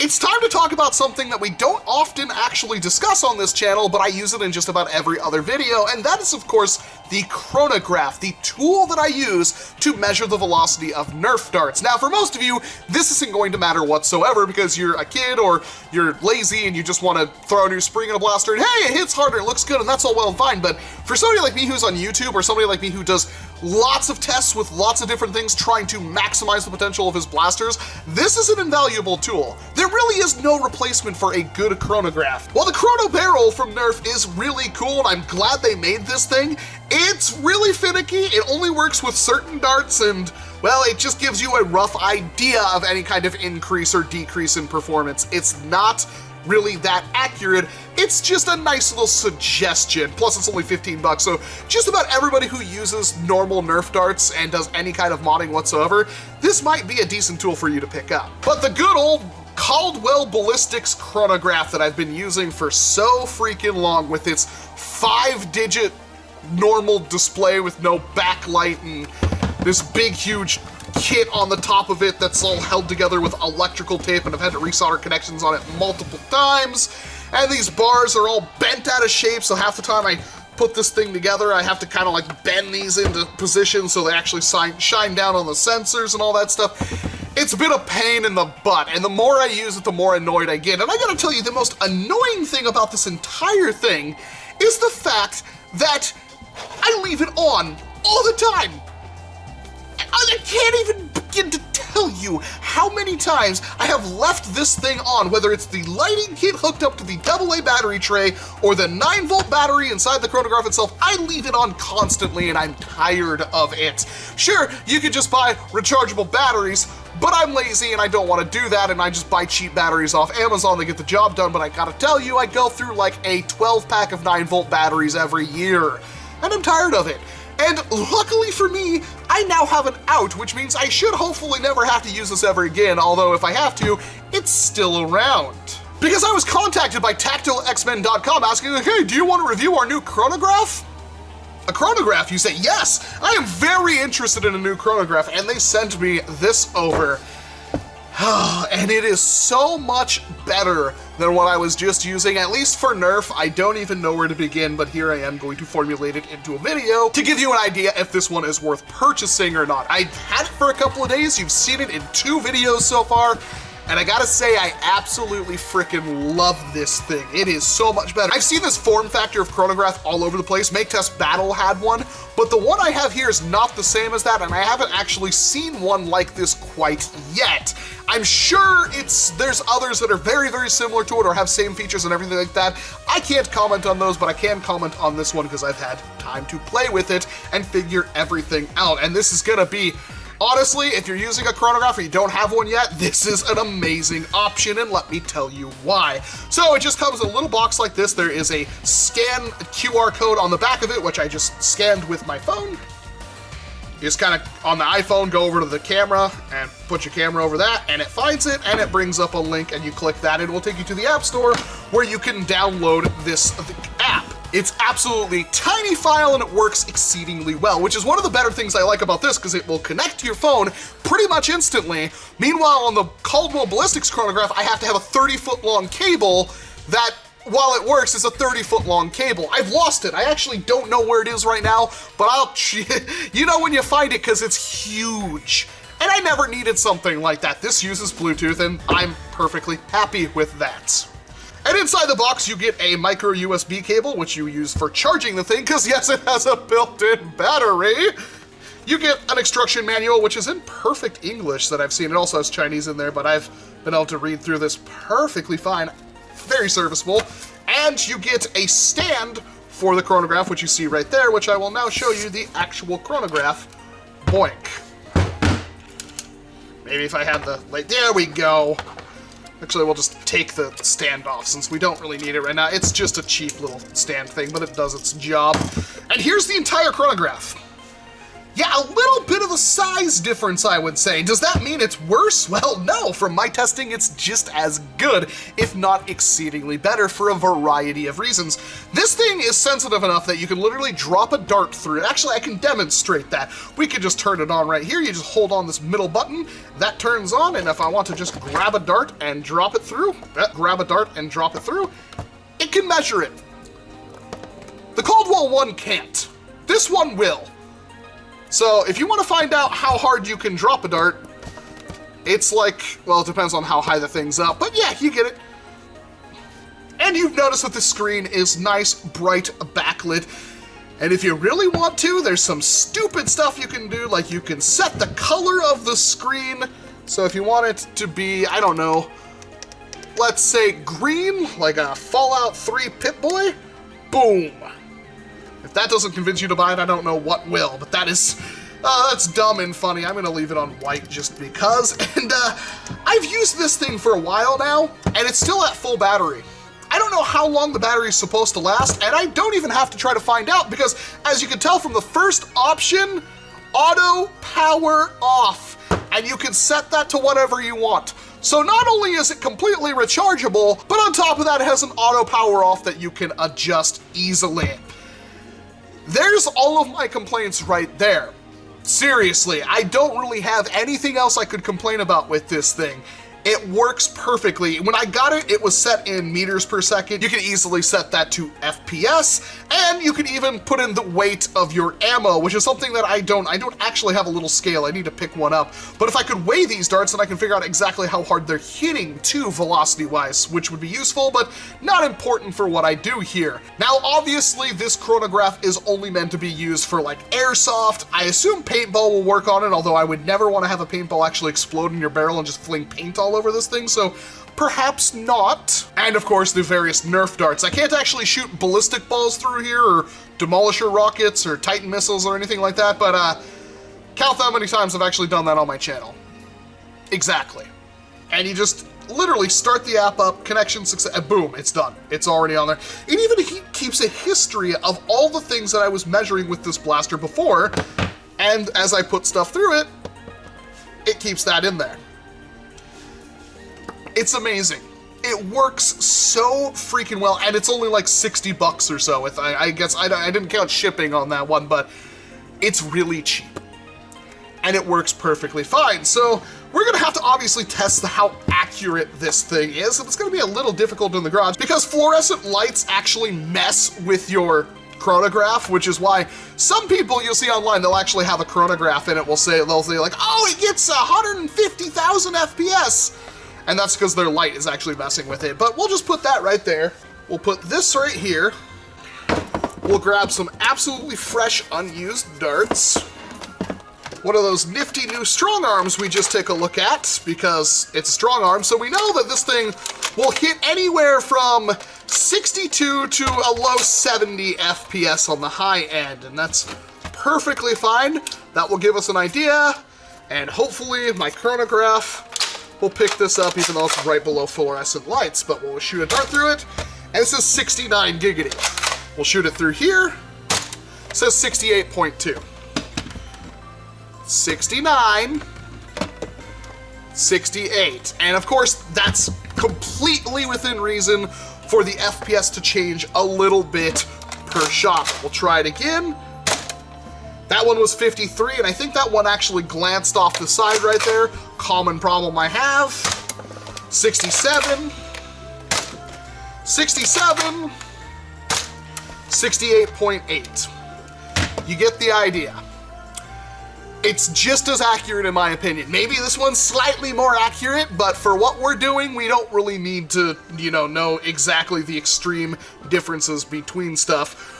It's time to talk about something that we don't often actually discuss on this channel, but I use it in just about every other video, and that is, of course, the chronograph, the tool that I use to measure the velocity of Nerf darts. Now, for most of you, this isn't going to matter whatsoever because you're a kid or you're lazy and you just want to throw a new spring in a blaster and hey, it hits harder, it looks good, and that's all well and fine. But for somebody like me who's on YouTube or somebody like me who does lots of tests with lots of different things trying to maximize the potential of his blasters, this is an invaluable tool. There really is no replacement for a good chronograph. While the Chrono Barrel from Nerf is really cool and I'm glad they made this thing, it's really finicky. It only works with certain darts and, well, it just gives you a rough idea of any kind of increase or decrease in performance. It's not really that accurate. It's just a nice little suggestion. Plus it's only 15 bucks. So just about everybody who uses normal Nerf darts and does any kind of modding whatsoever, this might be a decent tool for you to pick up. But the good old Caldwell Ballistics chronograph that I've been using for so freaking long with its 5-digit normal display with no backlight and this big huge kit on the top of it that's all held together with electrical tape, and I've had to resolder connections on it multiple times, and these bars are all bent out of shape, so half the time I put this thing together I have to kind of like bend these into position so they actually shine down on the sensors and all that stuff. It's been a pain in the butt, and the more I use it, the more annoyed I get. And I gotta tell you, the most annoying thing about this entire thing is the fact that I leave it on all the time. I can't even begin to tell you how many times I have left this thing on, whether it's the lighting kit hooked up to the AA battery tray or the 9-volt battery inside the chronograph itself. I leave it on constantly and I'm tired of it. Sure, you could just buy rechargeable batteries, but I'm lazy and I don't want to do that, and I just buy cheap batteries off Amazon to get the job done. But I gotta tell you, I go through like a 12-pack of 9-volt batteries every year, and I'm tired of it. And luckily for me, I now have an out, which means I should hopefully never have to use this ever again, although if I have to, it's still around. Because I was contacted by TactileXmen.com asking, like, hey, do you want to review our new chronograph? A chronograph, you say, yes, I am very interested in a new chronograph, and they sent me this over. And it is so much better than what I was just using, at least for Nerf. I don't even know where to begin, but here I am going to formulate it into a video to give you an idea if this one is worth purchasing or not. I've had it for a couple of days, you've seen it in 2 videos so far, and I gotta say, I absolutely freaking love this thing. It is so much better. I've seen this form factor of chronograph all over the place. Make Test Battle had one, but the one I have here is not the same as that, and I haven't actually seen one like this quite yet. I'm sure there's others that are very, very similar to it or have same features and everything like that. I can't comment on those, but I can comment on this one because I've had time to play with it and figure everything out. And this is gonna be, honestly, if you're using a chronograph or you don't have one yet, this is an amazing option, and let me tell you why. So it just comes in a little box like this. There is a scan QR code on the back of it, which I just scanned with my phone. You just kind of, on the iPhone, go over to the camera and put your camera over that, and it finds it, and it brings up a link, and you click that, and it will take you to the App Store where you can download this app. It's absolutely tiny file, and it works exceedingly well, which is one of the better things I like about this, because it will connect to your phone pretty much instantly. Meanwhile, on the Caldwell Ballistics chronograph, I have to have a 30-foot long cable that, while it works, it's a 30-foot long cable. I've lost it. I actually don't know where it is right now, but you know when you find it because it's huge. And I never needed something like that. This uses Bluetooth, and I'm perfectly happy with that. And inside the box, you get a micro USB cable, which you use for charging the thing, because yes, it has a built-in battery. You get an instruction manual, which is in perfect English that I've seen. It also has Chinese in there, but I've been able to read through this perfectly fine. Very serviceable. And you get a stand for the chronograph, which you see right there, which I will now show you the actual chronograph. Boink. Maybe if I had the light, there we go. Actually, we'll just take the stand off since we don't really need it right now. It's just a cheap little stand thing, but it does its job. And here's the entire chronograph. Yeah, a little bit of a size difference, I would say. Does that mean it's worse? Well, no. From my testing, it's just as good, if not exceedingly better, for a variety of reasons. This thing is sensitive enough that you can literally drop a dart through it. Actually, I can demonstrate that. We could just turn it on right here. You just hold on this middle button, that turns on, and if I want to just grab a dart and drop it through, it can measure it. The Caldwell one can't. This one will. So if you want to find out how hard you can drop a dart, it's like, well, it depends on how high the thing's up, but yeah, you get it. And you've noticed that the screen is nice, bright, backlit. And if you really want to, there's some stupid stuff you can do, like you can set the color of the screen. So if you want it to be, I don't know, let's say green, like a Fallout 3 Pip-Boy, boom. If that doesn't convince you to buy it, I don't know what will, but that is, that's dumb and funny. I'm gonna leave it on white just because. And I've used this thing for a while now, and it's still at full battery. I don't know how long the battery is supposed to last, and I don't even have to try to find out because, as you can tell from the first option, auto power off, and you can set that to whatever you want. So not only is it completely rechargeable, but on top of that, it has an auto power off that you can adjust easily. There's all of my complaints right there. Seriously, I don't really have anything else I could complain about with this thing. It works perfectly. When I got it, it was set in meters per second. You can easily set that to FPS, and you can even put in the weight of your ammo, which is something that I don't actually have a little scale. I need to pick one up. But if I could weigh these darts, then I can figure out exactly how hard they're hitting too, velocity-wise, which would be useful, but not important for what I do here. Now, obviously, this chronograph is only meant to be used for, like, airsoft. I assume paintball will work on it, although I would never want to have a paintball actually explode in your barrel and just fling paint all over this thing, so perhaps not. And of course the various NERF darts. I can't actually shoot ballistic balls through here, or Demolisher Rockets, or Titan missiles, or anything like that, but count how many times I've actually done that on my channel. Exactly. And you just literally start the app up, connection success, and boom, it's done. It's already on there. It even keeps a history of all the things that I was measuring with this blaster before, and as I put stuff through it, it keeps that in there. It's amazing. It works so freaking well, and it's only like 60 bucks or so. I guess I didn't count shipping on that one, but it's really cheap. And it works perfectly fine. So we're gonna have to obviously test how accurate this thing is, and it's gonna be a little difficult in the garage because fluorescent lights actually mess with your chronograph, which is why some people you'll see online, they'll actually have a chronograph and they'll say like, oh, it gets 150,000 FPS. And that's because their light is actually messing with it. But we'll just put that right there. We'll put this right here. We'll grab some absolutely fresh, unused darts. One of those nifty new strong arms we just take a look at because it's a strong arm. So we know that this thing will hit anywhere from 62 to a low 70 FPS on the high end. And that's perfectly fine. That will give us an idea. And hopefully my chronograph will pick this up even though it's right below fluorescent lights, but we'll shoot a dart through it, and it says 69 giggity. We'll shoot it through here, it says 68.2. 69, 68, and of course that's completely within reason for the FPS to change a little bit per shot. We'll try it again. That one was 53, and I think that one actually glanced off the side right there. Common problem I have. 67. 67. 68.8. You get the idea. It's just as accurate in my opinion. Maybe this one's slightly more accurate, but for what we're doing, we don't really need to, know exactly the extreme differences between stuff.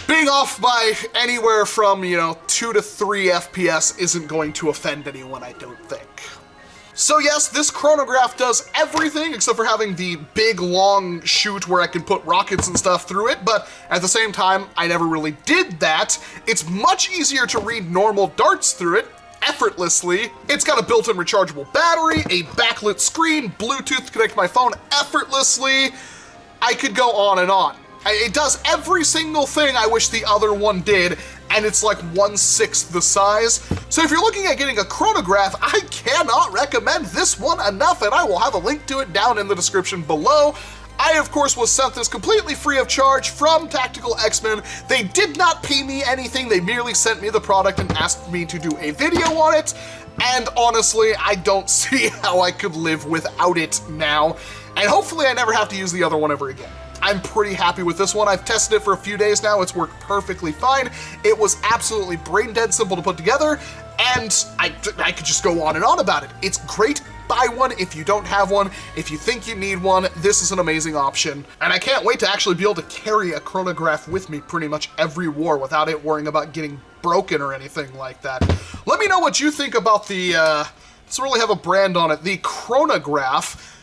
Being off by anywhere from, 2 to 3 FPS isn't going to offend anyone, I don't think. So yes, this chronograph does everything except for having the big long chute where I can put rockets and stuff through it, but at the same time, I never really did that. It's much easier to read normal darts through it, effortlessly. It's got a built-in rechargeable battery, a backlit screen, Bluetooth to connect my phone effortlessly. I could go on and on. It does every single thing I wish the other one did, and it's like 1/6 the size. So if you're looking at getting a chronograph, I cannot recommend this one enough, and I will have a link to it down in the description below. I, of course, was sent this completely free of charge from Tactical X-Men. They did not pay me anything, they merely sent me the product and asked me to do a video on it, and honestly, I don't see how I could live without it now, and hopefully I never have to use the other one ever again. I'm pretty happy with this one. I've tested it for a few days now, it's worked perfectly fine. It was absolutely brain dead simple to put together, and I could just go on and on about it. It's great. Buy one if you don't have one. If you think you need one, this is an amazing option. And I can't wait to actually be able to carry a chronograph with me pretty much every war without it worrying about getting broken or anything like that. Let me know what you think about the, doesn't really have a brand on it, the chronograph.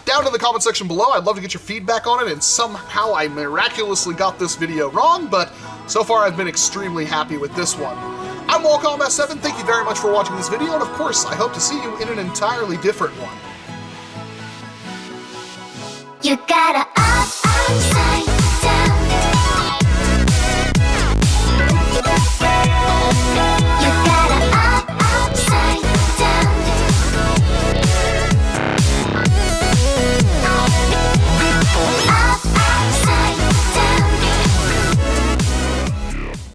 Down in the comment section below, I'd love to get your feedback on it, and somehow I miraculously got this video wrong, but so far I've been extremely happy with this one. I'm Walcom S7, thank you very much for watching this video, and of course, I hope to see you in an entirely different one. You gotta up,